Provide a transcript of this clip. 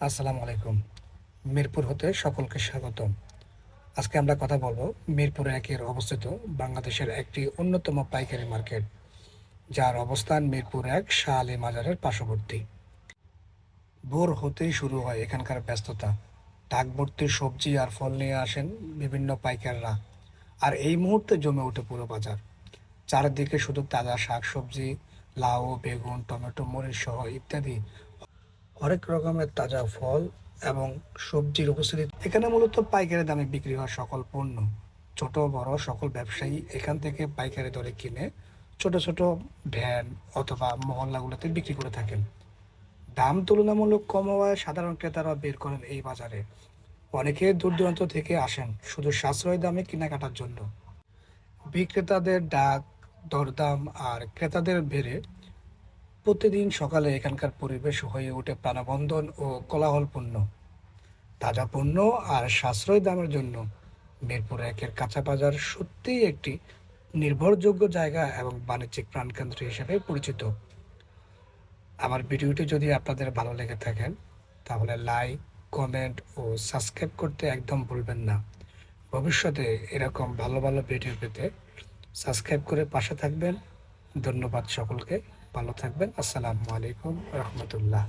আসসালামু আলাইকুম। মিরপুর হতে সকলকে স্বাগতম। আজকে আমরা কথা বলবো মিরপুর একের অবস্থিত বাংলাদেশের একটি অন্যতম পাইকারি মার্কেট, যার অবস্থান মিরপুর এক শাহ আলী মাজারের পার্শ্ববর্তী। ভোর হতেই শুরু হয় এখানকার ব্যস্ততা। ট্রাক ভর্তি সবজি আর ফল নিয়ে আসেন বিভিন্ন পাইকাররা, আর এই মুহূর্তে জমে ওঠে পুরো বাজার। চারিদিকে শুধু তাজা শাকসবজি, লাউ, বেগুন, টমেটো, মরিচ সহ ইত্যাদি হরেক রকমের তাজা ফল এবং সবজির উপস্থিতি। এখানে মূলত পাইকারি দামে বিক্রি হয় সকল পণ্য। ছোট বড় সকল ব্যবসায়ী এখান থেকে পাইকারি দরে কিনে ছোট ছোট ভ্যান অথবা মহল্লাগুলোতে বিক্রি করে থাকেন। দাম তুলনামূলক কম হওয়ায় সাধারণ ক্রেতারা বের করেন এই বাজারে। অনেকে দূর দূরান্ত থেকে আসেন শুধু সাশ্রয়ী দামে কেনাকাটার জন্য। বিক্রেতাদের ডাক, দরদাম আর ক্রেতাদের ভিড়ে প্রতিদিন সকালে এখানকার পরিবেশ হয়ে ওঠে প্রাণবন্তন ও কোলাহলপূর্ণ। তাজা পণ্য আর সাশ্রয়ী দামের জন্য মিরপুর একের কাঁচা বাজার সত্যিই একটি নির্ভরযোগ্য জায়গা এবং বাণিজ্যিক প্রাণকেন্দ্র হিসেবে পরিচিত। আমার ভিডিওটি যদি আপনাদের ভালো লেগে থাকেন তাহলে লাইক, কমেন্ট ও সাবস্ক্রাইব করতে একদম ভুলবেন না। ভবিষ্যতে এরকম ভালো ভালো ভিডিও পেতে সাবস্ক্রাইব করে পাশে থাকবেন। ধন্যবাদ সকলকে। ভালো থাকবেন। আসসালামু আলাইকুম রহমতুল্লাহ।